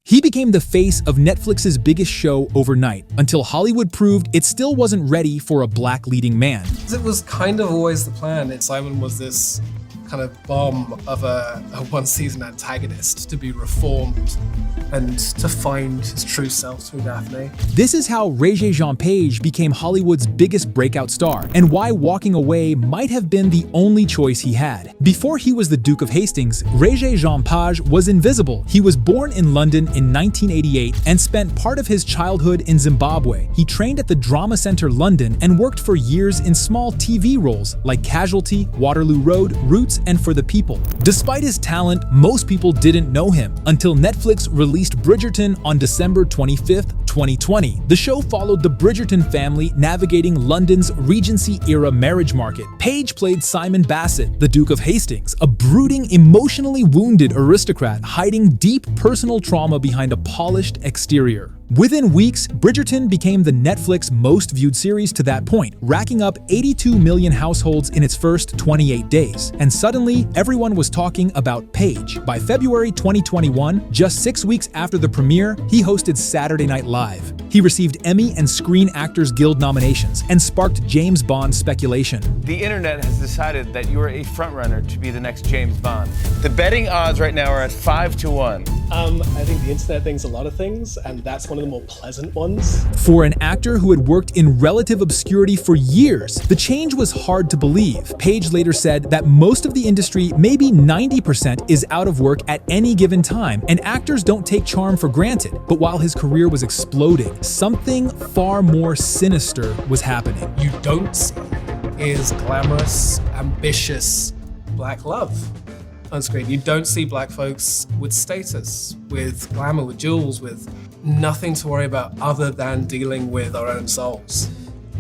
He became the face of Netflix's biggest show overnight, until Hollywood proved it still wasn't ready for a black leading man. It was kind of always the plan. Simon was this kind of bomb of a one-season antagonist to be reformed and to find his true self through Daphne. This is how Regé-Jean Page became Hollywood's biggest breakout star, and why walking away might have been the only choice he had. Before he was the Duke of Hastings, Regé-Jean Page was invisible. He was born in London in 1988 and spent part of his childhood in Zimbabwe. He trained at the Drama Centre London and worked for years in small TV roles like Casualty, Waterloo Road, Roots, and For the People. Despite his talent, most people didn't know him until Netflix released Bridgerton on December 25th, 2020. The show followed the Bridgerton family navigating London's Regency-era marriage market. Page played Simon Bassett, the Duke of Hastings, a brooding, emotionally wounded aristocrat hiding deep personal trauma behind a polished exterior. Within weeks, Bridgerton became the Netflix most viewed series to that point, racking up 82 million households in its first 28 days. And suddenly, everyone was talking about Page. By February 2021, just 6 weeks after the premiere, he hosted Saturday Night Live. He received Emmy and Screen Actors Guild nominations and sparked James Bond speculation. The internet has decided that you are a frontrunner to be the next James Bond. The betting odds right now are at 5-1. I think the internet thinks a lot of things, and that's one of the more pleasant ones. For an actor who had worked in relative obscurity for years, the change was hard to believe. Page later said that most of the industry, maybe 90%, is out of work at any given time, and actors don't take charm for granted. But while his career was exploding, something far more sinister was happening. You don't see is glamorous, ambitious black love on screen. You don't see black folks with status, with glamour, with jewels, with nothing to worry about other than dealing with our own souls.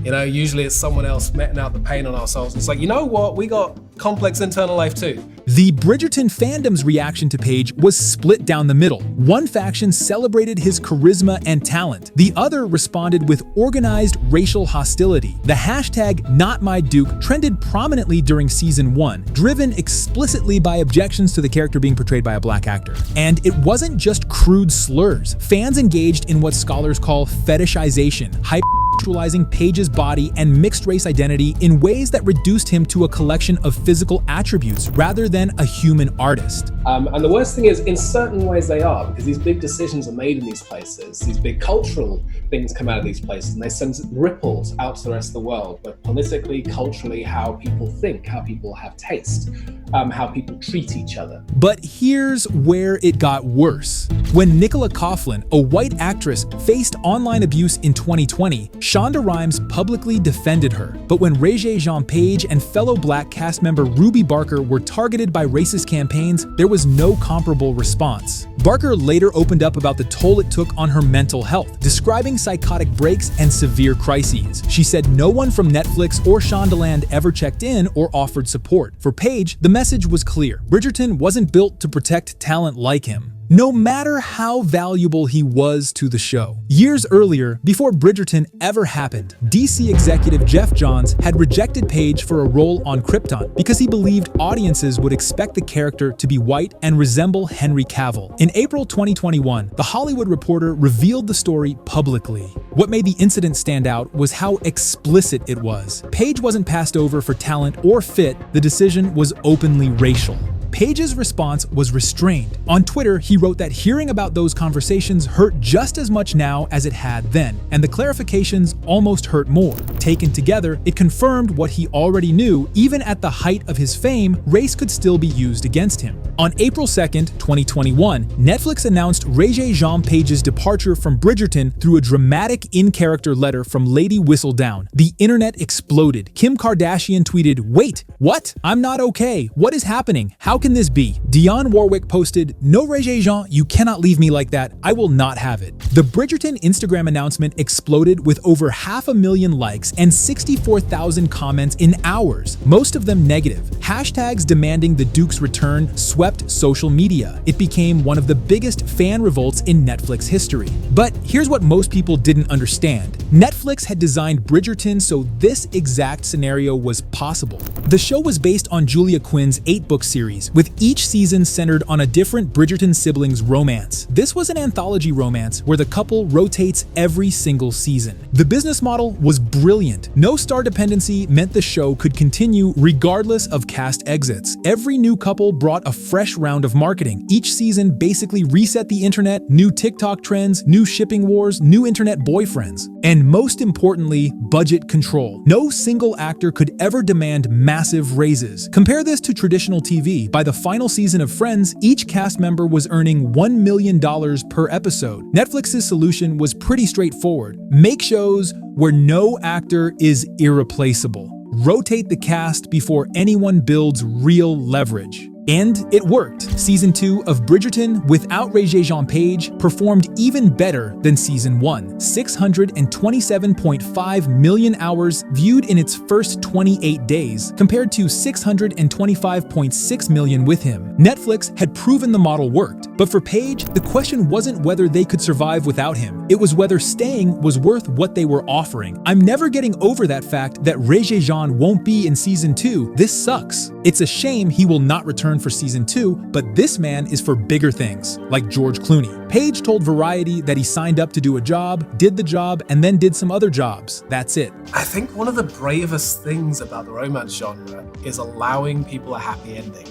You know, usually it's someone else meting out the pain on our souls. It's like, you know what? We got complex internal life too. The Bridgerton fandom's reaction to Page was split down the middle. One faction celebrated his charisma and talent. The other responded with organized racial hostility. The hashtag #NotMyDuke trended prominently during season 1, driven explicitly by objections to the character being portrayed by a black actor. And it wasn't just crude slurs. Fans engaged in what scholars call fetishization, hypersexualizing Page's body and mixed-race identity in ways that reduced him to a collection of physical attributes rather than a human artist. And the worst thing is, in certain ways they are, because these big decisions are made in these places. These big cultural things come out of these places, and they send ripples out to the rest of the world, both politically, culturally, how people think, how people have taste, how people treat each other. But here's where it got worse. When Nicola Coughlan, a white actress, faced online abuse in 2020, Shonda Rhimes publicly defended her. But when Regé-Jean Page and fellow black cast member Ruby Barker were targeted by racist campaigns, there was no comparable response. Barker later opened up about the toll it took on her mental health, describing psychotic breaks and severe crises. She said no one from Netflix or Shondaland ever checked in or offered support. For Page, the message was clear. Bridgerton wasn't built to protect talent like him, no matter how valuable he was to the show. Years earlier, before Bridgerton ever happened, DC executive Jeff Johns had rejected Page for a role on Krypton because he believed audiences would expect the character to be white and resemble Henry Cavill. In April 2021, The Hollywood Reporter revealed the story publicly. What made the incident stand out was how explicit it was. Page wasn't passed over for talent or fit, the decision was openly racial. Page's response was restrained. On Twitter, he wrote that hearing about those conversations hurt just as much now as it had then, and the clarifications almost hurt more. Taken together, it confirmed what he already knew. Even at the height of his fame, race could still be used against him. On April 2nd, 2021, Netflix announced Regé-Jean Page's departure from Bridgerton through a dramatic in-character letter from Lady Whistledown. The internet exploded. Kim Kardashian tweeted, "Wait, what? I'm not okay. What is happening? How can this be?" Dionne Warwick posted, "No, Regé-Jean, you cannot leave me like that. I will not have it." The Bridgerton Instagram announcement exploded with over 500,000 likes and 64,000 comments in hours, most of them negative. Hashtags demanding the Duke's return swept social media. It became one of the biggest fan revolts in Netflix history. But here's what most people didn't understand. Netflix had designed Bridgerton so this exact scenario was possible. The show was based on Julia Quinn's 8-book series, series, with each season centered on a different Bridgerton siblings' romance. This was an anthology romance where the couple rotates every single season. The business model was brilliant. No star dependency meant the show could continue regardless of cast exits. Every new couple brought a fresh round of marketing. Each season basically reset the internet, new TikTok trends, new shipping wars, new internet boyfriends. And most importantly, budget control. No single actor could ever demand massive raises. Compare this to traditional TV. By the final season of Friends, each cast member was earning $1 million per episode. Netflix's solution was pretty straightforward. Make shows where no actor is irreplaceable. Rotate the cast before anyone builds real leverage. And it worked. Season 2 of Bridgerton, without Regé-Jean Page, performed even better than Season 1. 627.5 million hours viewed in its first 28 days, compared to 625.6 million with him. Netflix had proven the model worked, but for Page, the question wasn't whether they could survive without him. It was whether staying was worth what they were offering. I'm never getting over that fact that Regé-Jean won't be in Season 2. This sucks. It's a shame he will not return for Season 2, but this man is for bigger things, like George Clooney. Page told Variety that he signed up to do a job, did the job, and then did some other jobs. That's it. I think one of the bravest things about the romance genre is allowing people a happy ending.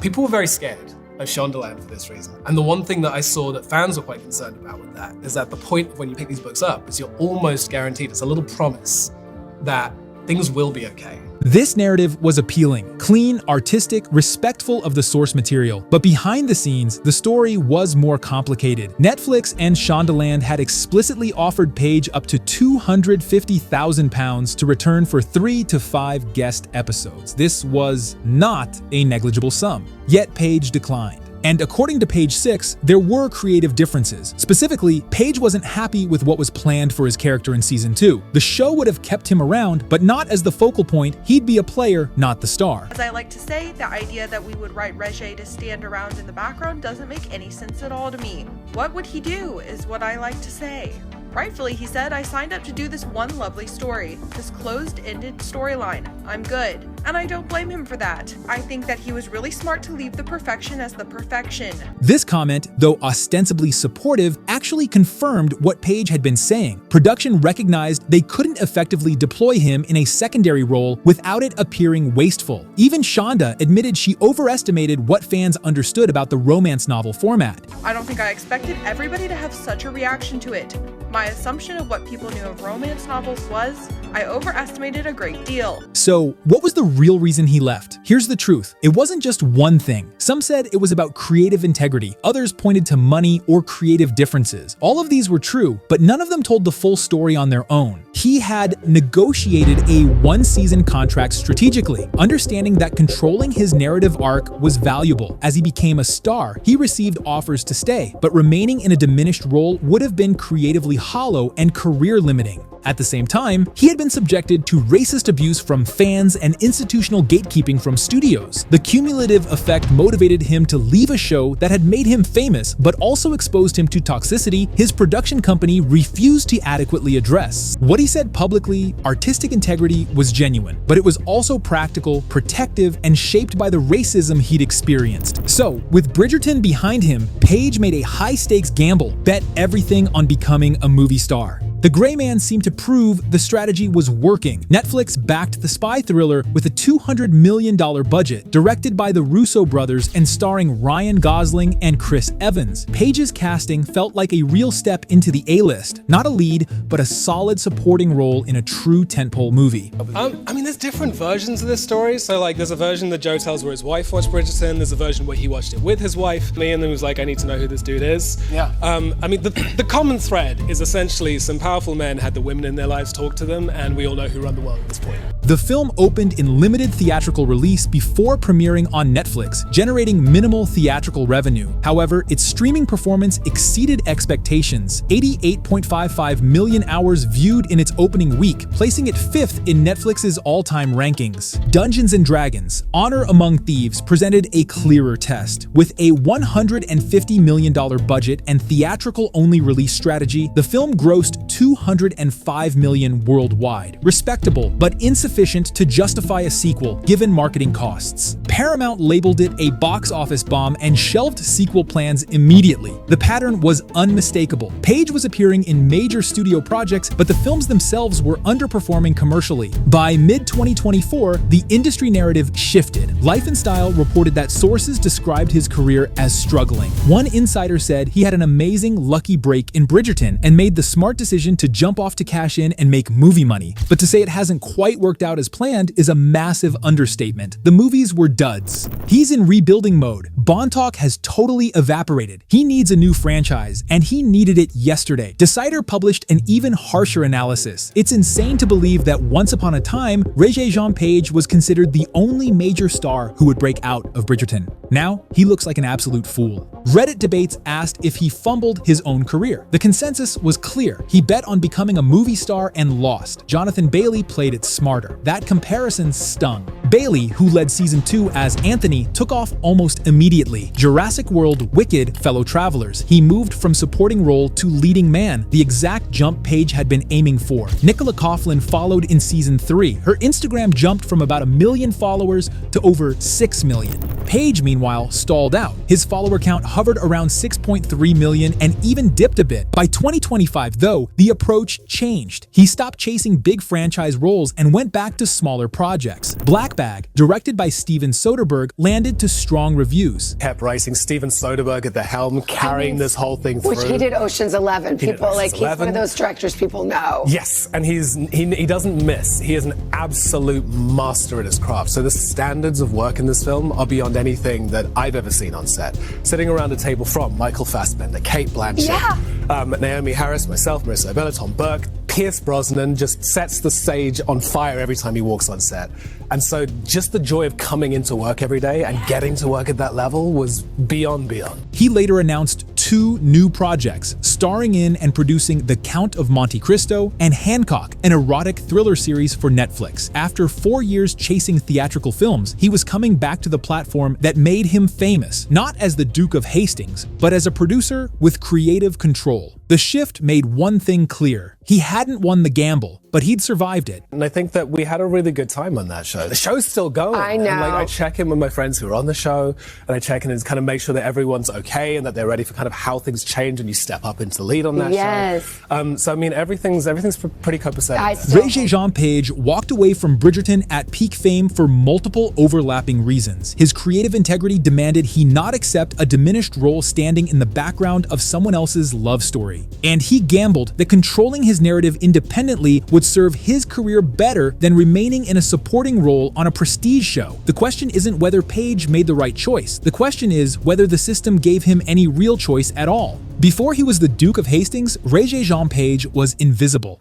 People were very scared of Shondaland for this reason. And the one thing that I saw that fans were quite concerned about with that is that the point of when you pick these books up is you're almost guaranteed, it's a little promise that things will be okay. This narrative was appealing, clean, artistic, respectful of the source material. But behind the scenes, the story was more complicated. Netflix and Shondaland had explicitly offered Page up to £250,000 to return for 3 to 5 guest episodes. This was not a negligible sum. Yet Page declined. And according to Page 6, there were creative differences. Specifically, Page wasn't happy with what was planned for his character in Season 2. The show would have kept him around, but not as the focal point. He'd be a player, not the star. As I like to say, the idea that we would write Regé to stand around in the background doesn't make any sense at all to me. What would he do, is what I like to say. Rightfully, he said, I signed up to do this one lovely story, this closed-ended storyline. I'm good. And I don't blame him for that. I think that he was really smart to leave the perfection as the perfection. This comment, though ostensibly supportive, actually confirmed what Page had been saying. Production recognized they couldn't effectively deploy him in a secondary role without it appearing wasteful. Even Shonda admitted she overestimated what fans understood about the romance novel format. I don't think I expected everybody to have such a reaction to it. My assumption of what people knew of romance novels was, I overestimated a great deal. So, what was the real reason he left? Here's the truth. It wasn't just one thing. Some said it was about creative integrity. Others pointed to money or creative differences. All of these were true, but none of them told the full story on their own. He had negotiated a one-season contract strategically, understanding that controlling his narrative arc was valuable. As he became a star, he received offers to stay, but remaining in a diminished role would have been creatively hollow and career-limiting. At the same time, he had been subjected to racist abuse from fans and institutional gatekeeping from studios. The cumulative effect motivated him to leave a show that had made him famous, but also exposed him to toxicity his production company refused to adequately address. What he said publicly, artistic integrity, was genuine, but it was also practical, protective, and shaped by the racism he'd experienced. So, with Bridgerton behind him, Page made a high-stakes gamble, bet everything on becoming a movie star. The Gray Man seemed to prove the strategy was working. Netflix backed the spy thriller with a $200 million budget, directed by the Russo brothers and starring Ryan Gosling and Chris Evans. Page's casting felt like a real step into the A-list, not a lead, but a solid supporting role in a true tentpole movie. I mean, there's different versions of this story. So, like, there's a version that Joe tells where his wife watched Bridgerton. There's a version where he watched it with his wife. And then was like, I need to know who this dude is. Yeah. I mean, the common thread is essentially some powerful men had the women in their lives talk to them, and we all know who run the world at this point. The film opened in limited theatrical release before premiering on Netflix, generating minimal theatrical revenue. However, its streaming performance exceeded expectations. 88.55 million hours viewed in its opening week, placing it 5th in Netflix's all-time rankings. Dungeons & Dragons: Honor Among Thieves presented a clearer test. With a $150 million budget and theatrical-only release strategy, the film grossed $205 million worldwide. Respectable, but insufficient to justify a sequel given marketing costs. Paramount labeled it a box office bomb and shelved sequel plans immediately. The pattern was unmistakable. Page was appearing in major studio projects, but the films themselves were underperforming commercially. By mid-2024, the industry narrative shifted. Life and Style reported that sources described his career as struggling. One insider said he had an amazing lucky break in Bridgerton and made the smart decision to jump off to cash in and make movie money. But to say it hasn't quite worked out as planned is a massive understatement. The movies were duds. He's in rebuilding mode. Bond talk has totally evaporated. He needs a new franchise, and he needed it yesterday. Decider published an even harsher analysis. It's insane to believe that once upon a time, Regé-Jean Page was considered the only major star who would break out of Bridgerton. Now, he looks like an absolute fool. Reddit debates asked if he fumbled his own career. The consensus was clear. He bet on becoming a movie star and lost. Jonathan Bailey played it smarter. That comparison stung. Bailey, who led season 2 as Anthony, took off almost immediately. Jurassic World: Wicked, fellow travelers. He moved from supporting role to leading man, the exact jump Page had been aiming for. Nicola Coughlan followed in season 3. Her Instagram jumped from about 1 million followers to over 6 million. Page, meanwhile, stalled out. His follower count hovered around 6.3 million and even dipped a bit. By 2025, though, the approach changed. He stopped chasing big franchise roles and went back to smaller projects. Black Bag, directed by Steven Soderbergh, landed to strong reviews. Kept racing, Steven Soderbergh at the helm, carrying this whole thing through. Which he did Ocean's 11. People like he's one of those directors people know. Yes, and he doesn't miss. He is an absolute master at his craft. So the standards of work in this film are beyond anything that I've ever seen on set. Sitting around a table from Michael Fassbender, Kate Blanchett, Naomi Harris, myself, Marissa Abela, Tom Burke, Pierce Brosnan just sets the stage on fire every time he walks on set. And so just the joy of coming into work every day and getting to work at that level was beyond. He later announced 2 new projects, starring in and producing The Count of Monte Cristo and Hancock, an erotic thriller series for Netflix. After 4 years chasing theatrical films, he was coming back to the platform that made him famous, not as the Duke of Hastings, but as a producer with creative control. The shift made one thing clear. He hadn't won the gamble, but he'd survived it. And I think that we had a really good time on that show. The show's still going. I know. And I check in with my friends who are on the show, and I check in and kind of make sure that everyone's okay and that they're ready for kind of how things change and you step up into the lead on that show. So I mean, everything's pretty copacetic. Regé-Jean Page walked away from Bridgerton at peak fame for multiple overlapping reasons. His creative integrity demanded he not accept a diminished role standing in the background of someone else's love story. And he gambled that controlling his narrative independently would serve his career better than remaining in a supporting role on a prestige show. The question isn't whether Page made the right choice. The question is whether the system gave him any real choice at all. Before he was the Duke of Hastings, Regé-Jean Page was invisible.